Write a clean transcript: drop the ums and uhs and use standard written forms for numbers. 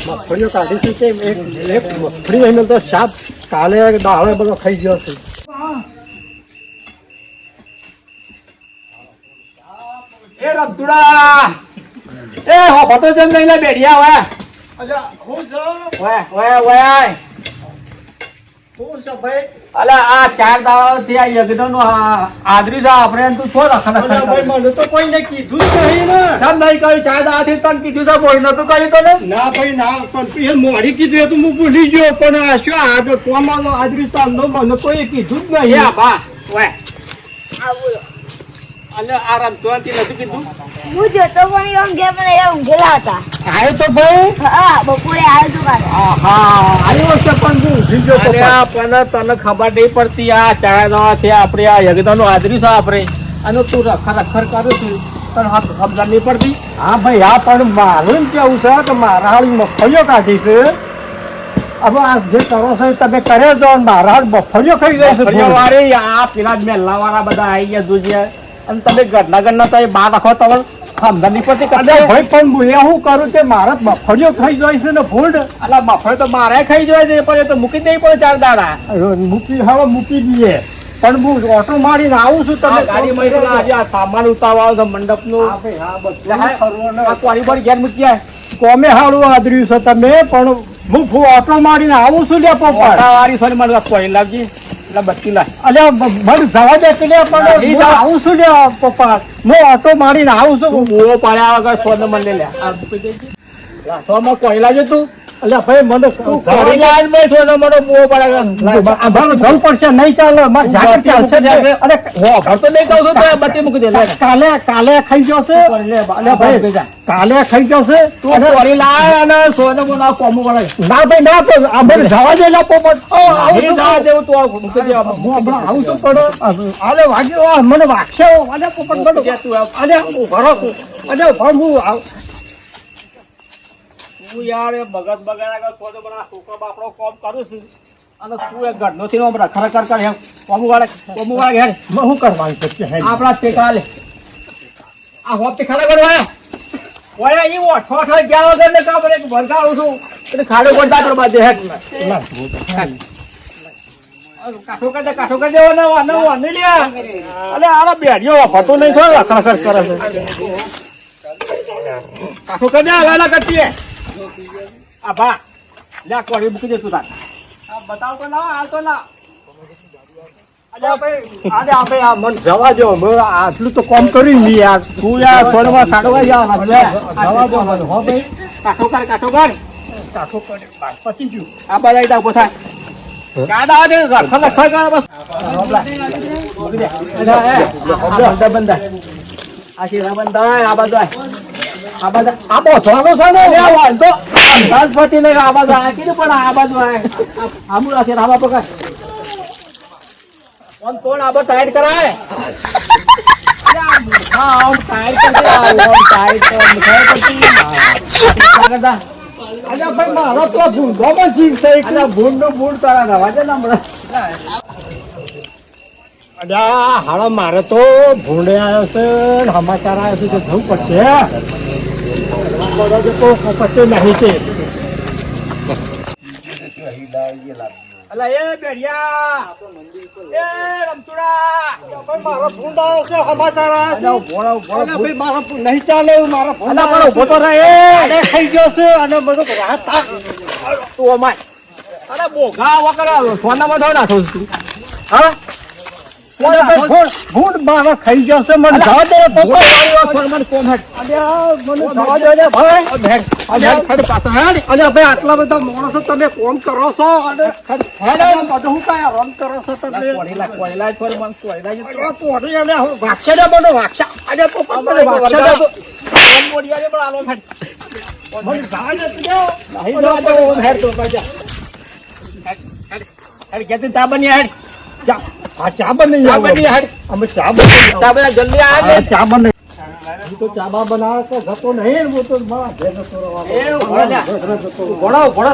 મગફળીઓ કાઢી છે કે એક મગફળી એને તો સાપ કાલે દાળે બધો ખાઈ ગયો છે. એ રમતુડા એ હો ફતો જમ લઈને બેઠિયા હોય. અચ્છા હું છો ઓય હું છો ભાઈ? અલા આ 4 દાડા થી આ યજ્ઞનો આદરી છે આપણે તું છો રખના. અલા ભાઈ મને તો કોઈને કીધું જ નહીં ને. કેમ નહીં કહ્યું? 4 દાડા થી તને કીધું છે બોલ નતું કહ્યું તને? ના ભાઈ ના, પણ એ મોડી કીધું એ તો હું ભૂલી ગયો, પણ આ શું આ તો કોમાનો આદરી તાંડો મને કોઈ કીધું જ એ નહીં. બા ઓય આ બોલો. અલે આ રમતુડાથી નતું કીધું? હું જોતો પણ ઊંઘે પણ એ ઊંઘેલા હતા. આવ્યો તો ભાઈ? હા બપોરે આવ્યો તો કાલે. આવ્યો છે પણ હું ભૂલી ગયો તો. અલ્યા પણ તને ખબર નહીં પડતી આ 4 દાડાથી આપણે આ યજ્ઞનો આદરી છે આપણે અને તું રખર કરું છું તને ખબર નહીં પડતી? હા ભાઈ હા, પણ મારું કેવું છે કે મારા હાલ મગફળીઓ કાઢી છે. હવે આ જે કરો છો એ તમે કરે છો, મારા હાલ મગફળીઓ ખાઈ જાય છે. ફરિયાવાળી આ પેલા મેલ્લા વાળા બધા આવી ગયા દુજિયા અને તમે ઘરના તો એ બા રાખો તમે સમજણ નહીં પડતી? અરે ભાઈ પણ હું શું કરું કે મારા મગફળીઓ ખાઈ જાય છે ને ફૂડ. અલા મફળે તો મારે ખાઈ જોઈએ છે પણ એ તો મૂકી દેવી પડે 4 દાડા. હવે મૂકી દઈએ, પણ હું ઓટો મારીને આવું છું. તમે ગાડીમાં આજે આ સામાન ઉતારવા છે મંડપનું. આ કોરી પર ઘેર મૂકી જાય કોમે હાડું આદર્યું છે તમે, પણ હું ઓટો મારીને આવું છું લે પપ્પા. વાળી સોની મારે કોઈ લાવજી એટલે બચ્ચી લાવ. અલ્યા મને જવા દે કે પણ હું આવું છું લે પપ્પા. હું ઓટો મારીને આવું છું. બુઓ પાડ્યા વગર સોને મને લે આ મૂકી દેજે. સોમાં કોઈ લાવજે તું. અલ્યા ભાઈ મને કોરી લાવ ભાઈ સોને મને બુઓ પાડ્યા જવું પડશે. નહીં ચાલે મારે જાગર ચાલશે. અરે ઘર તો નહીં કહું છું તો બત્તી મૂકી દે લે. કાલે ખાઈ ગયો છે. અલ્યા ભાઈ કાલે ખાઈ ગયો છે. તું કોરી લાવ અને સોને મને કોમું પડે. ના ભાઈ ના, અમારે જવા દે લે પોપટ. નહીં જવા દેવું તું મૂકી દે. હું હમણાં આવું છું પણ આલે વાગ્યો મને વાગશે. અલ્યા પોપટ મને અલ્યા ભરો તું. અલ્યા હું તું યાર એ બગત બગાડા સોને મને છોકરો બાપડો કોમ કરું છું અને તું એ ઘરનો થી ખરેખર કર એમ કોમું વાળા ઘેર શું કરવાનું છે? આપણા ટેકા લે આ હોપ તે ખાડા કરવા ઓય ઈ ઓઠો ગયા વગર ને કામ એક ભરગાડું છું એટલે ખાડો પડતા પર બાજે હેટ કાઠો કરી દેવો ને વાને લ્યા. અલે આલા બેડીઓ ફટો નહીં છો ખરેખર કરે છે. કાઠો કરી દે લાલા કરતી આ ભા લ્યા કોડી મૂકી દે તું તાર. આ બતાવ તો ના હાલ તો ના. મને જવા દો. આટલું તો કોમ કર્યું નહીં યાર. તું યાર સોનમાં સાડવા જવા જવા દો મને. હો ભાઈ કાઠો કર કાઠો કરી પતી ગયું. આ બધા ઈટા ઉભો થાય. કાદા દે રખડ કર બસ. બંધા આ શીરા બંધા આ બધા આ બો થોડો છે ને વાંધો અંદાજપતિ ને આ બાજુ આ કીધું પણ આ બાજુ આમુ રાખે રામા પકડ કોણ આ ટાઈટ કરાય. હા ટાઈટ કરજે ટાઈટ કરતા. અલ્યા ભાઈ મારો તો ભૂંડોમાં જીવ છે. ભૂંડ તારા રવા છે ને હમણાં. અલ્યા હાલો મારે તો ભૂંડે આવ્યો છે ને સમાચાર આવ્યો છે કે જવું પડશે. પછી નહીં છે. અલા એ બેડિયા એ રમતુડા મારો ભૂંડ આવ્યો છે, સમાચાર આવ્યો છે. ભાઈ મારો નહીં ચાલે એવું. મારો ભૂંડ અલા પણ ઉભો તો રહે. અરે ખાઈ ગયો છે અને બધું રાહત તું અમાય અરે બોઘા વગર સોનામાં થયો નાખો તું. હા ભૂંડ મારો ખાઈ ગયો છે. મને જવા દે મને કોમ હેડ મને જવા દે ને ભાઈ. અલ્યા ભાઈ આટલા બધા માણસો તમે કોમ કરો છો અને બધું કયા રમ કરો છો તમે. વાગશે ને મને વાગશે. મને જવા દે ચા બની હેડ ચા બની ચા બની હેડ અમે ચા બની ચા બની જલ્દી આવે ચા બની. હું તો ચા બા બનાવે તો જતો નહીં હું તો મારા ઘેર જતો રહેવાનો. એ ઉભો લ્યા. ઘેર જતો રહેવાનો. ઘોડો